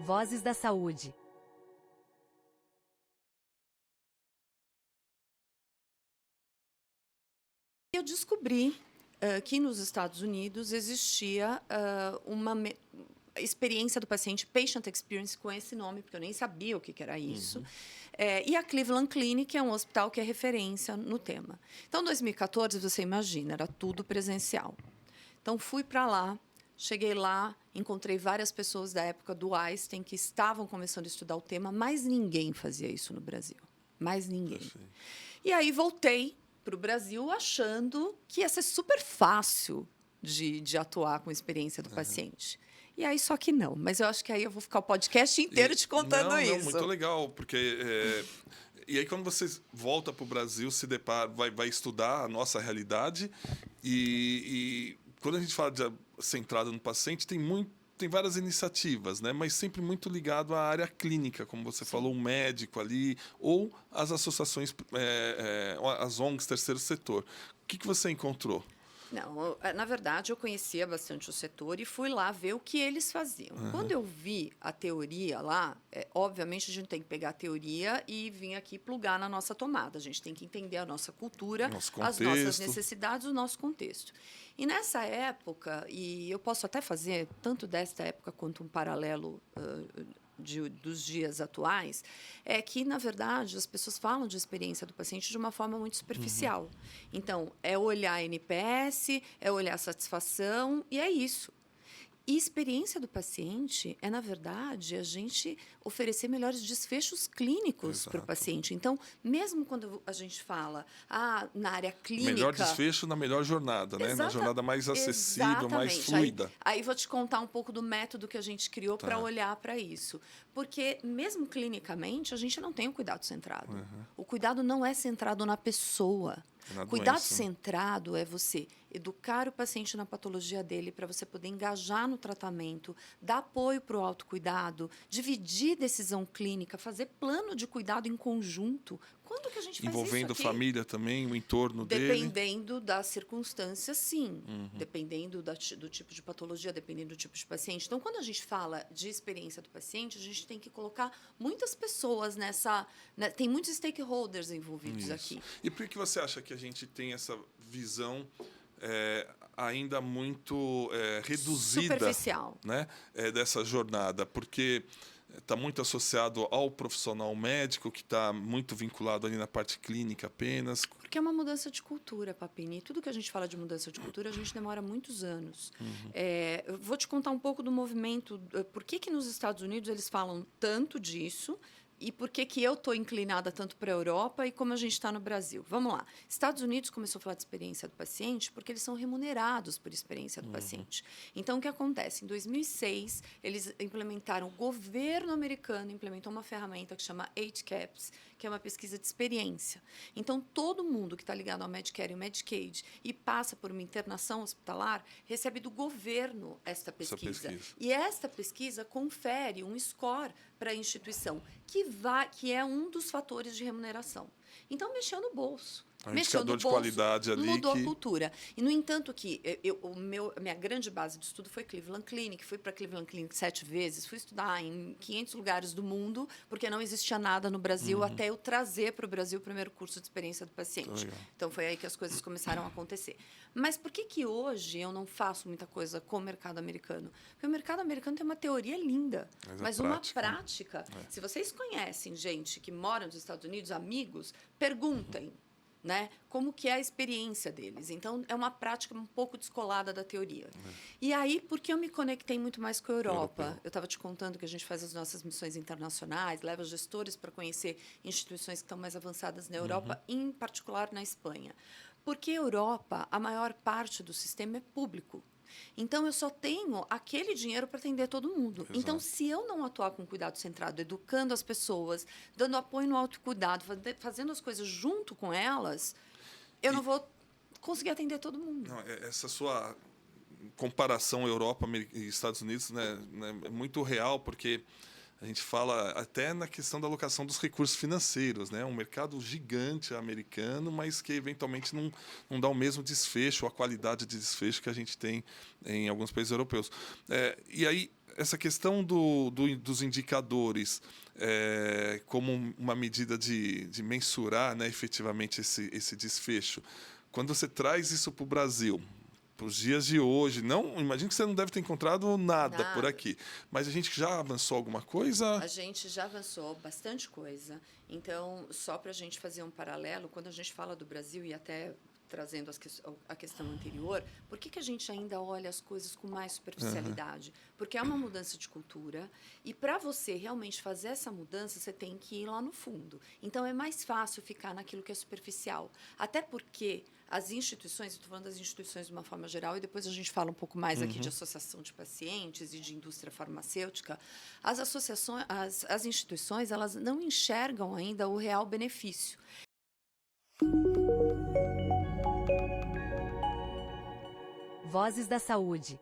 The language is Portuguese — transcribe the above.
Vozes da Saúde. Eu descobri que nos Estados Unidos existia uma experiência do paciente, Patient Experience, com esse nome, porque eu nem sabia o que era isso. E a Cleveland Clinic é um hospital que é referência no tema. Então, em 2014, você imagina, era tudo presencial. Então, fui para lá, cheguei lá, encontrei várias pessoas da época do Einstein que estavam começando a estudar o tema, mas ninguém fazia isso no Brasil. Mais ninguém. E aí voltei para o Brasil achando que ia ser super fácil de atuar com a experiência do paciente. E aí, só que não. Mas eu acho que aí eu vou ficar o podcast inteiro te contando isso. Não, muito legal, porque... E aí, quando você volta para o Brasil, se depara, vai estudar a nossa realidade e quando a gente fala de centrado no paciente, tem várias iniciativas, né? Mas sempre muito ligado à área clínica, como você falou, um médico ali, ou as associações, as ONGs, terceiro setor. O que você encontrou? Não, na verdade, eu conhecia bastante o setor e fui lá ver o que eles faziam. Quando eu vi a teoria lá, obviamente a gente tem que pegar a teoria e vir aqui plugar na nossa tomada. A gente tem que entender a nossa cultura, as nossas necessidades, o nosso contexto. E nessa época, e eu posso até fazer tanto desta época quanto um paralelo dos dias atuais, é que, na verdade, as pessoas falam de experiência do paciente de uma forma muito superficial. Então, é olhar NPS, é olhar satisfação, e é isso. E experiência do paciente é, na verdade, a gente oferecer melhores desfechos clínicos para o paciente. Então, mesmo quando a gente fala na área clínica... Melhor desfecho na melhor jornada, né? Na jornada mais acessível, mais fluida. Aí vou te contar um pouco do método que a gente criou para olhar para isso. Porque, mesmo clinicamente, a gente não tem o cuidado centrado. O cuidado não é centrado na pessoa. Cuidado centrado é você educar o paciente na patologia dele para você poder engajar no tratamento, dar apoio para o autocuidado, dividir decisão clínica, fazer plano de cuidado em conjunto. Quando que a gente faz envolvendo isso aqui? Família também, o entorno dele? Dependendo das circunstâncias, sim. Dependendo do tipo de patologia, dependendo do tipo de paciente. Então, quando a gente fala de experiência do paciente, a gente tem que colocar muitas pessoas nessa... Né, tem muitos stakeholders envolvidos aqui. E por que você acha que a gente tem essa visão ainda muito reduzida, superficial, né, dessa jornada? Porque está muito associado ao profissional médico, que está muito vinculado ali na parte clínica apenas. Porque é uma mudança de cultura, Papini. Tudo que a gente fala de mudança de cultura, a gente demora muitos anos. Eu vou te contar um pouco do movimento. Por que nos Estados Unidos eles falam tanto disso? E por que eu estou inclinada tanto para a Europa e como a gente está no Brasil? Vamos lá. Estados Unidos começou a falar de experiência do paciente porque eles são remunerados por experiência do paciente. Então, o que acontece? Em 2006, eles implementaram, o governo americano implementou uma ferramenta que chama HCAHPS, que é uma pesquisa de experiência. Então, todo mundo que está ligado ao Medicare e ao Medicaid e passa por uma internação hospitalar, recebe do governo esta pesquisa. E esta pesquisa confere um score para a instituição, que é um dos fatores de remuneração. Então, mexeu no bolso. Um indicador de qualidade ali. Mudou a cultura. E, no entanto, a minha grande base de estudo foi Cleveland Clinic. Fui para Cleveland Clinic 7 vezes. Fui estudar em 500 lugares do mundo, porque não existia nada no Brasil, até eu trazer para o Brasil o primeiro curso de experiência do paciente. Então, foi aí que as coisas começaram a acontecer. Mas por que hoje eu não faço muita coisa com o mercado americano? Porque o mercado americano tem uma teoria linda, mas uma prática. Se vocês conhecem gente que mora nos Estados Unidos, amigos, perguntem. Né? Como que é a experiência deles. Então, é uma prática um pouco descolada da teoria. E aí, porque eu me conectei muito mais com a Europa? Eu estava te contando que a gente faz as nossas missões internacionais, leva gestores para conhecer instituições que estão mais avançadas na Europa, em particular na Espanha. Porque a Europa, a maior parte do sistema é público. Então, eu só tenho aquele dinheiro para atender todo mundo. Então, se eu não atuar com cuidado centrado, educando as pessoas, dando apoio no autocuidado, fazendo as coisas junto com elas, eu não vou conseguir atender todo mundo. Não, essa sua comparação Europa e Estados Unidos, né, é muito real, porque A gente fala até na questão da alocação dos recursos financeiros, né? Um mercado gigante americano, mas que eventualmente não dá o mesmo desfecho, a qualidade de desfecho que a gente tem em alguns países europeus. E aí, essa questão dos indicadores como uma medida de mensurar, né, efetivamente esse desfecho, quando você traz isso para o Brasil, para os dias de hoje, não, imagino que você não deve ter encontrado nada por aqui, mas a gente já avançou alguma coisa? A gente já avançou bastante coisa. Então, só para a gente fazer um paralelo, quando a gente fala do Brasil e até trazendo a questão anterior, por que a gente ainda olha as coisas com mais superficialidade? Porque é uma mudança de cultura e para você realmente fazer essa mudança, você tem que ir lá no fundo. Então, é mais fácil ficar naquilo que é superficial. Até porque as instituições, estou falando das instituições de uma forma geral, e depois a gente fala um pouco mais aqui de associação de pacientes e de indústria farmacêutica, as associações, as instituições, elas não enxergam ainda o real benefício. Vozes da Saúde.